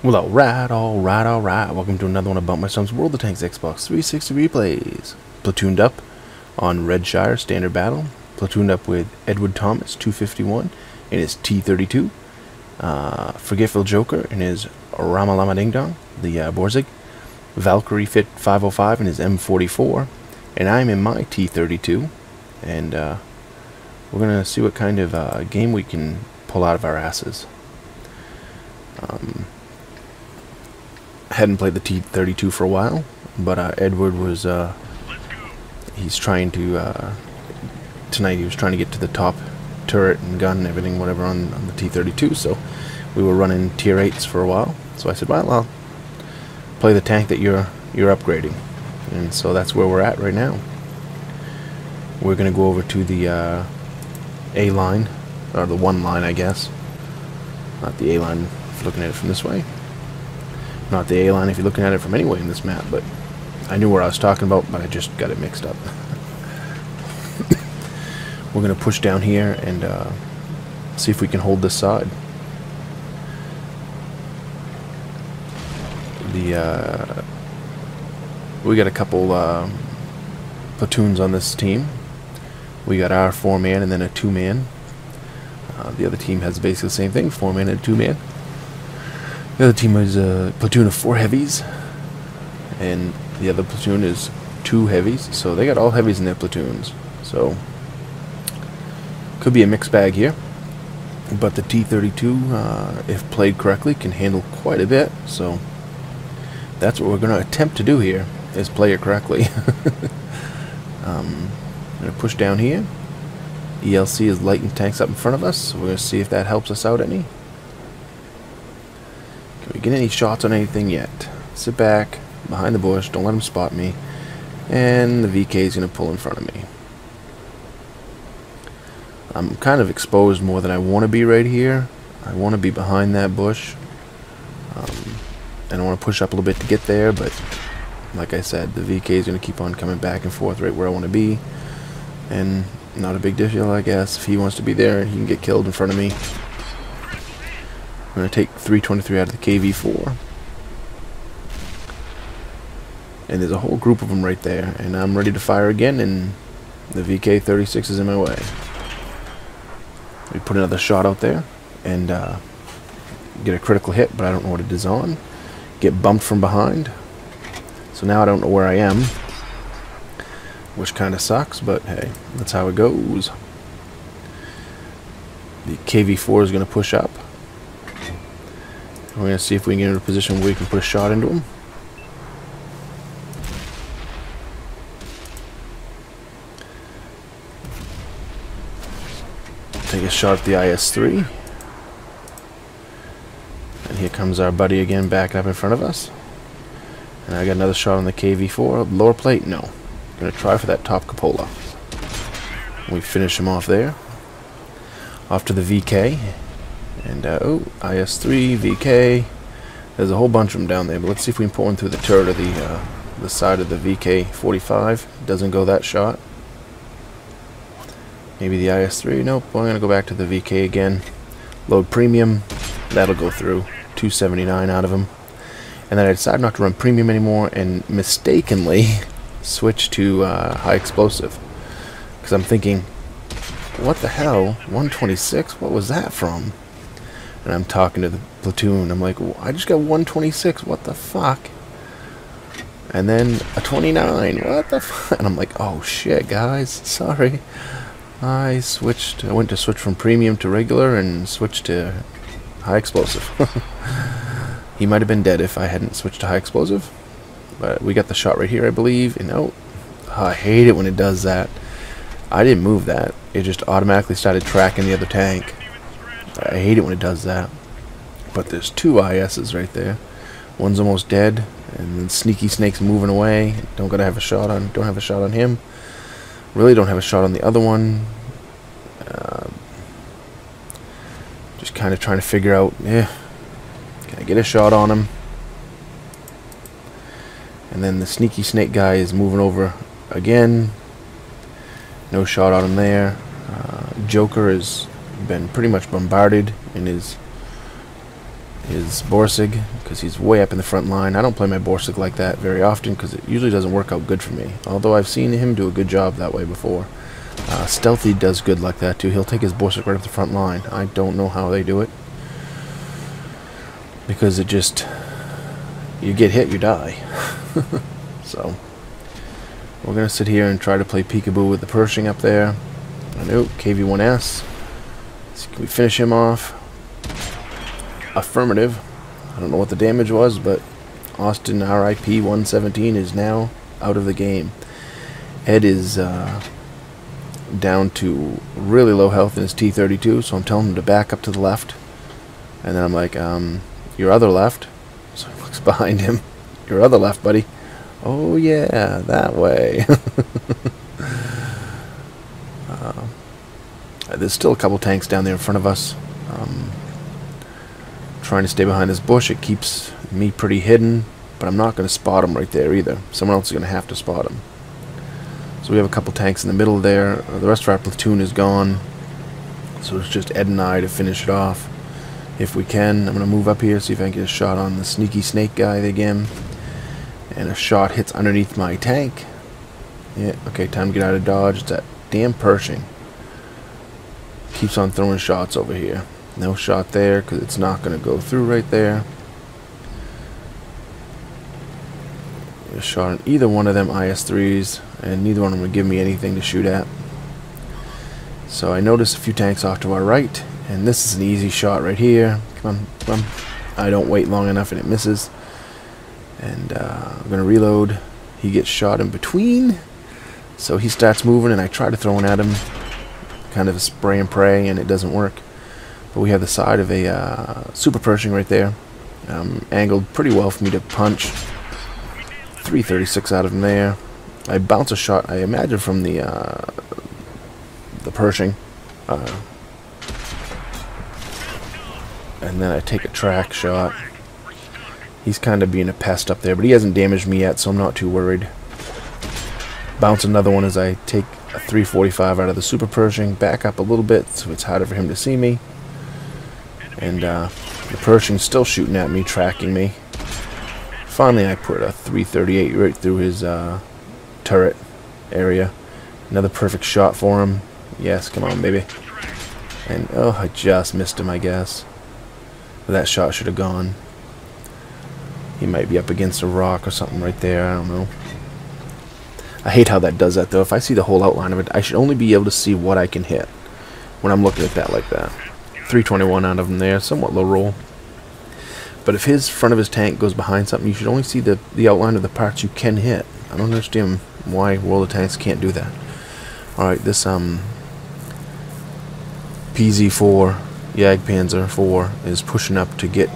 Well, alright. Welcome to another one of BumpmyStump's WoT Xbox 360 replays. Platooned up on Redshire Standard Battle. Platooned up with Edward Thomas, 251, in his T32. Forgetful Joker in his Ramalama Ding Dong, the Borzig. Valkyrie Fit 505 in his M44. And I'm in my T32. And we're going to see what kind of game we can pull out of our asses. Hadn't played the T32 for a while, but Edward was he's trying to tonight he was trying to get to the top turret and gun and everything whatever on the T32, so we were running tier 8s for a while. So I said, well, I'll play the tank that you're upgrading, and so that's where we're at right now. We're gonna go over to the A line, or the 1 line, I guess, not the A line if you're looking at it from this way. Not the A line if you're looking at it from anywhere in this map, but I knew where I was talking about, but I just got it mixed up. We're going to push down here and see if we can hold this side. We got a couple platoons on this team. We got our 4-man and then a 2-man. The other team has basically the same thing, 4-man and 2-man. The other team is a platoon of 4 heavies, and the other platoon is 2 heavies, so they got all heavies in their platoons. So, could be a mixed bag here, but the T32, if played correctly, can handle quite a bit, so that's what we're going to attempt to do here, is play it correctly. I'm going to push down here. ELC is lighting tanks up in front of us, so we're going to see if that helps us out any. Can we get any shots on anything yet? Sit back, behind the bush, don't let them spot me. And the VK is going to pull in front of me. I'm kind of exposed more than I want to be right here. I want to be behind that bush. And I want to push up a little bit to get there, but like I said, the VK is going to keep on coming back and forth right where I want to be. And not a big deal, I guess. If he wants to be there, he can get killed in front of me. I'm going to take 323 out of the KV4. And there's a whole group of them right there. And I'm ready to fire again, and the VK36 is in my way. We put another shot out there, and get a critical hit, but I don't know what it is on. Get bumped from behind. So now I don't know where I am. Which kind of sucks, but hey, that's how it goes. The KV4 is going to push up. We're going to see if we can get in a position where we can put a shot into him. Take a shot at the IS-3. And here comes our buddy again, backing up in front of us. And I got another shot on the KV-4. Lower plate? No. Going to try for that top cupola. We finish him off there. Off to the VK. And, oh, IS-3, VK. There's a whole bunch of them down there, but let's see if we can pull one through the turret of the side of the VK-45. Doesn't go that shot. Maybe the IS-3. Nope, I'm going to go back to the VK again. Load premium. That'll go through. 279 out of him. And then I decided not to run premium anymore and mistakenly switch to high explosive. Because I'm thinking, what the hell? 126? What was that from? And I'm talking to the platoon. I'm like, well, I just got 126. What the fuck? And then a 29. What the fuck? And I'm like, oh shit, guys. Sorry. I went to switch from premium to regular and switched to high explosive. He might have been dead if I hadn't switched to high explosive. But we got the shot right here, I believe. And oh, I hate it when it does that. I didn't move that. It just automatically started tracking the other tank. I hate it when it does that. But there's 2 ISs right there. One's almost dead, and then Sneaky Snake's moving away. Don't have a shot on him. Really don't have a shot on the other one. Just kind of trying to figure out, can I get a shot on him? And then the Sneaky Snake guy is moving over again. No shot on him there. Joker has been pretty much bombarded in his his Borsig, because he's way up in the front line. I don't play my Borsig like that very often because it usually doesn't work out good for me, although I've seen him do a good job that way before. Stealthy does good like that too. He'll take his Borsig right up the front line. I don't know how they do it, because it just, you get hit, you die. So we're gonna sit here and try to play peekaboo with the Pershing up there. I know KV-1S. So can we finish him off? Affirmative. I don't know what the damage was, but Austin RIP 117 is now out of the game. Ed is down to really low health in his T32, so I'm telling him to back up to the left. And then I'm like, your other left. So he looks behind him. Your other left, buddy. Oh yeah, that way. There's still a couple tanks down there in front of us. Trying to stay behind this bush. It keeps me pretty hidden, but I'm not going to spot him right there either. Someone else is going to have to spot him. So we have a couple tanks in the middle there. The rest of our platoon is gone, so it's just Ed and I to finish it off if we can. I'm going to move up here, see if I can get a shot on the sneaky snake guy again. And a shot hits underneath my tank. Yeah, okay, time to get out of dodge. It's that damn Pershing. Keeps on throwing shots over here. No shot there because it's not going to go through right there. A shot on either one of them IS-3s, and neither one of them would give me anything to shoot at. So I notice a few tanks off to our right, and this is an easy shot right here. Come on, come on. I don't wait long enough and it misses. And I'm going to reload. He gets shot in between, so he starts moving, and I try to throw one at him. Kind of a spray and pray, and it doesn't work. But we have the side of a Super Pershing right there, angled pretty well for me to punch. 336 out of him there. I bounce a shot, I imagine, from the Pershing, and then I take a track shot. He's kind of being a pest up there, but he hasn't damaged me yet, so I'm not too worried. Bounce another one as I take a 345 out of the Super Pershing, back up a little bit so it's harder for him to see me. And the Pershing's still shooting at me, tracking me. Finally, I put a 338 right through his turret area. Another perfect shot for him. Yes, come on, baby. And, oh, I just missed him, I guess. But that shot should have gone. He might be up against a rock or something right there, I don't know. I hate how that does that, though. If I see the whole outline of it, I should only be able to see what I can hit when I'm looking at that like that. 321 out of him there, somewhat low roll. But if his front of his tank goes behind something, you should only see the outline of the parts you can hit. I don't understand why World of Tanks can't do that. Alright, this PZ4, Jagdpanzer 4, is pushing up to get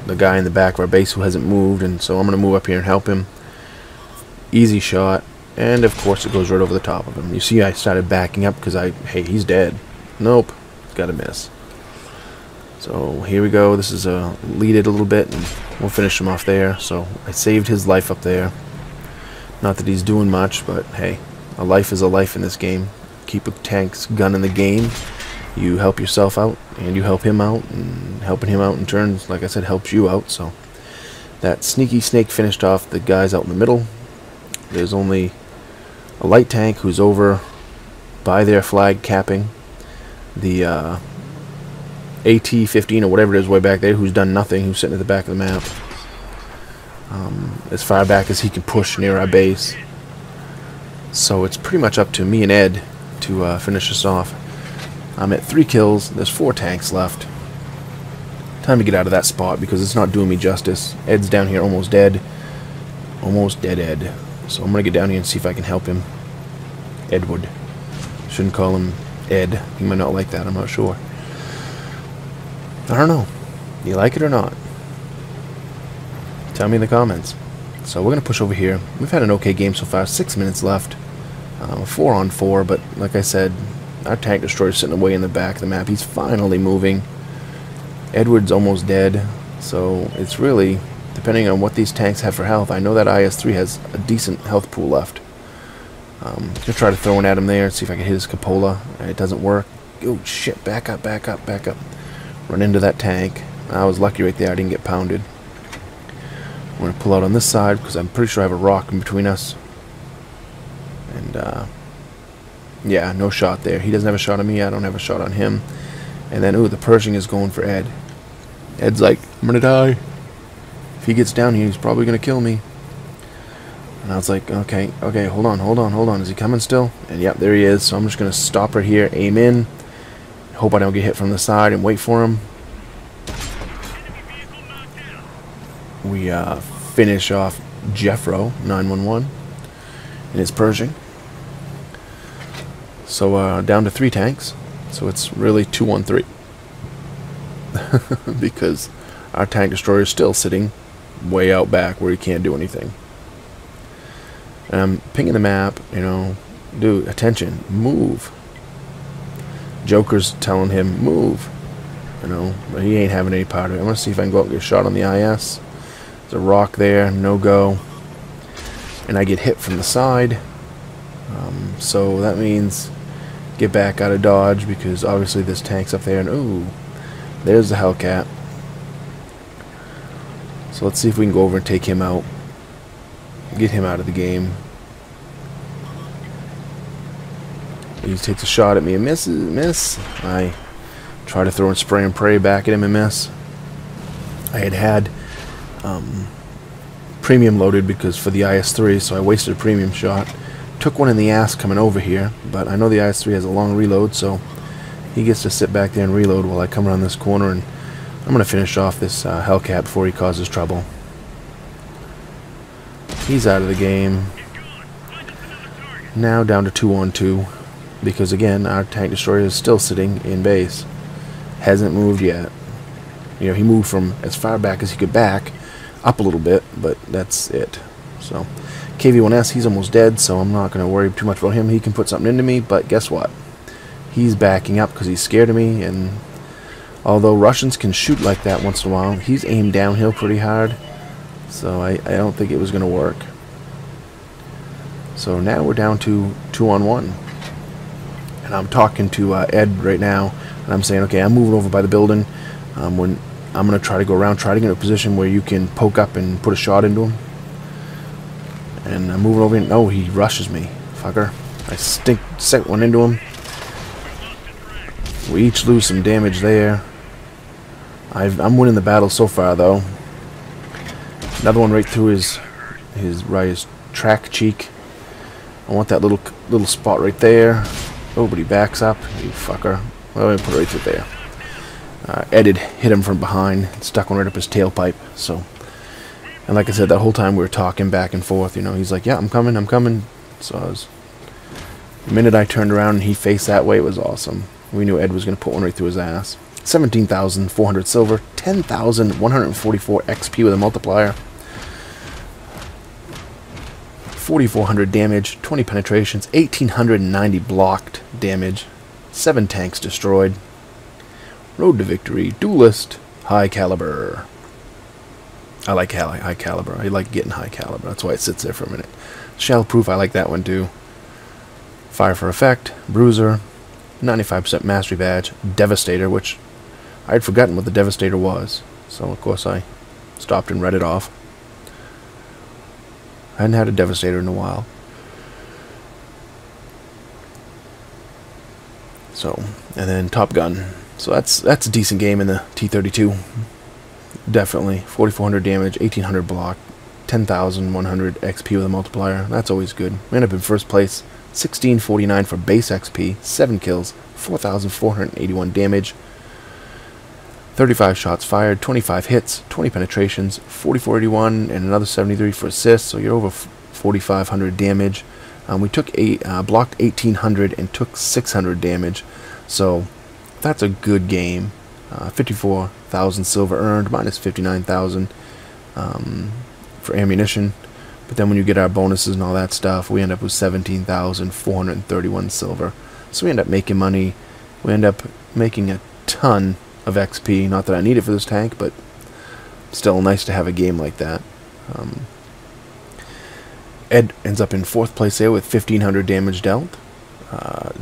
the guy in the back of our base who hasn't moved, and so I'm going to move up here and help him. Easy shot, and of course it goes right over the top of him. You see I started backing up because hey, he's dead. Nope, got a miss. So here we go. This is lead it a little bit, and we'll finish him off there. So I saved his life up there. Not that he's doing much, but hey, a life is a life in this game. Keep a tank's gun in the game. You help yourself out, and you help him out, and helping him out in turn, like I said, helps you out. So that sneaky snake finished off the guys out in the middle. There's only a light tank who's over by their flag capping the AT-15 or whatever it is way back there, who's done nothing, who's sitting at the back of the map. As far back as he can push near our base. So it's pretty much up to me and Ed to finish this off. I'm at 3 kills, there's 4 tanks left. Time to get out of that spot because it's not doing me justice. Ed's down here almost dead. Almost dead Ed. So I'm going to get down here and see if I can help him. Edward. Shouldn't call him Ed. He might not like that, I'm not sure. I don't know. Do you like it or not? Tell me in the comments. So we're going to push over here. We've had an okay game so far. 6 minutes left. 4 on 4, but like I said, our tank destroyer's sitting away in the back of the map. He's finally moving. Edward's almost dead. So it's really, depending on what these tanks have for health, I know that IS-3 has a decent health pool left. I'm going to try to throw one at him there and see if I can hit his cupola. And it doesn't work. Oh shit, back up, back up, back up. Run into that tank. I was lucky right there I didn't get pounded. I'm going to pull out on this side because I'm pretty sure I have a rock in between us. And, yeah, no shot there. He doesn't have a shot on me. I don't have a shot on him. And then, ooh, the Pershing is going for Ed. Ed's like, I'm going to die. If he gets down here, he's probably going to kill me. And I was like, okay, hold on. Is he coming still? And yep, there he is. So I'm just going to stop right here, aim in. Hope I don't get hit from the side and wait for him. We finish off Jeffro 911 in his Pershing. So down to 3 tanks. So it's really 2-on-3 because our tank destroyer is still sitting way out back where he can't do anything. And I'm pinging the map, you know, dude, attention, move. Joker's telling him, move, you know, but he ain't having any part of it. I'm going to see if I can go up and get a shot on the IS. There's a rock there, no go. And I get hit from the side. So that means get back out of dodge because obviously this tank's up there. And ooh, there's the Hellcat. So let's see if we can go over and take him out. Get him out of the game. He takes a shot at me and miss. I try to throw and spray and pray back at him and miss. I had premium loaded because for the IS-3, so I wasted a premium shot. Took one in the ass coming over here, but I know the IS-3 has a long reload, so he gets to sit back there and reload while I come around this corner, and I'm going to finish off this Hellcat before he causes trouble. He's out of the game. Now down to 2-on-2, because again, our tank destroyer is still sitting in base. Hasn't moved yet. You know, he moved from as far back as he could back, up a little bit, but that's it. So, KV-1S, he's almost dead, so I'm not going to worry too much about him. He can put something into me, but guess what? He's backing up because he's scared of me, and although Russians can shoot like that once in a while, he's aimed downhill pretty hard, so I don't think it was going to work. So now we're down to 2-on-1. And I'm talking to Ed right now, and I'm saying, okay, I'm moving over by the building. When I'm going to try to go around, try to get in a position where you can poke up and put a shot into him. And I'm moving over, and oh, he rushes me. Fucker. I set one into him. We each lose some damage there. I'm winning the battle so far, though. Another one right through his track cheek. I want that little spot right there. Oh, but he backs up. You fucker. Well, let me put it right through there. Ed had hit him from behind, stuck one right up his tailpipe. So, and like I said, that whole time we were talking back and forth. You know, he's like, "Yeah, I'm coming." So the minute I turned around and he faced that way, it was awesome. We knew Ed was going to put one right through his ass. 17,400 silver, 10,144 XP with a multiplier, 4,400 damage, 20 penetrations, 1,890 blocked damage, 7 tanks destroyed. Road to victory, duelist, high caliber. I like high caliber. I like getting high caliber. That's why it sits there for a minute. Shell proof, I like that one too. Fire for effect, bruiser, 95% mastery badge, devastator, which I had forgotten what the devastator was. So of course I stopped and read it off. I hadn't had a devastator in a while. So, and then Top Gun. So that's a decent game in the T32. Definitely 4,400 damage, 1,800 block, 10,100 XP with a multiplier. That's always good. We end up in first place, 1,649 for base XP, 7 kills, 4,481 damage, 35 shots fired, 25 hits, 20 penetrations, 4,481, and another 73 for assists. So you're over 4,500 damage. We took blocked 1,800 and took 600 damage. So that's a good game. 54,000 silver earned, minus 59,000 for ammunition. But then when you get our bonuses and all that stuff, we end up with 17,431 silver. So we end up making money. We end up making a ton of XP. Not that I need it for this tank, but still nice to have a game like that. Ed ends up in 4th place there with 1,500 damage dealt.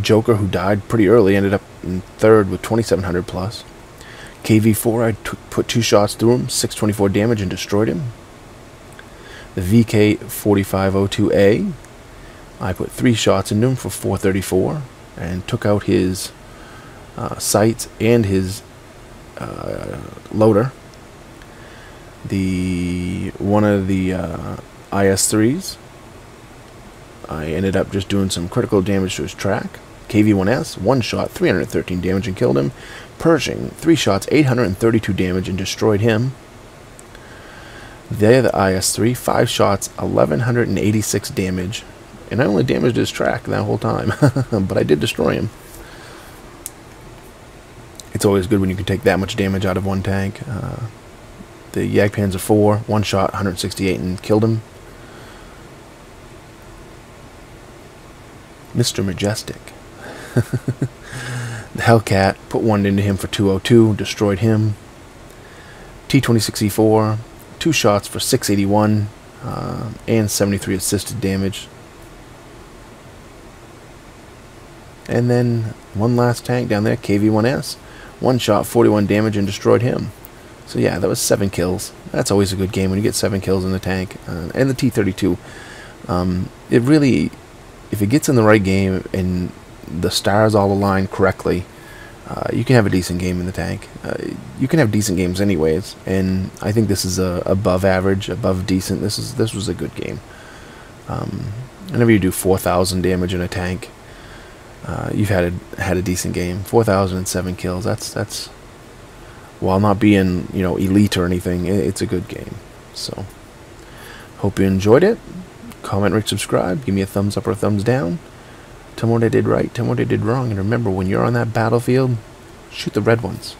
Joker, who died pretty early, ended up in 3rd with 2,700 plus. KV4, I took put 2 shots through him, 624 damage, and destroyed him. The VK4502A, I put 3 shots into him for 434 and took out his sights and his loader. One of the IS-3s, I ended up just doing some critical damage to his track. KV-1S, 1 shot, 313 damage and killed him. Pershing, 3 shots, 832 damage and destroyed him. They're the IS-3, 5 shots, 1186 damage, and I only damaged his track that whole time, but I did destroy him. It's always good when you can take that much damage out of one tank. The Jagdpanzer 4, 1 shot, 168 and killed him. Mr. Majestic. The Hellcat, put 1 into him for 202, destroyed him. T26E4, 2 shots for 681 and 73 assisted damage. And then one last tank down there, KV-1S, 1 shot, 41 damage and destroyed him. So yeah, that was 7 kills. That's always a good game when you get 7 kills in the tank. And the T32, it really, if it gets in the right game and the stars all align correctly, you can have a decent game in the tank. You can have decent games anyways, and I think this is above average, above decent. This was a good game. Whenever you do 4,000 damage in a tank, you've had a decent game. 4,007 kills. That's while not being, you know, elite or anything, it's a good game. So hope you enjoyed it. Comment, rate, subscribe. Give me a thumbs up or a thumbs down. Tell me what I did right, tell me what I did wrong, and remember, when you're on that battlefield, shoot the red ones.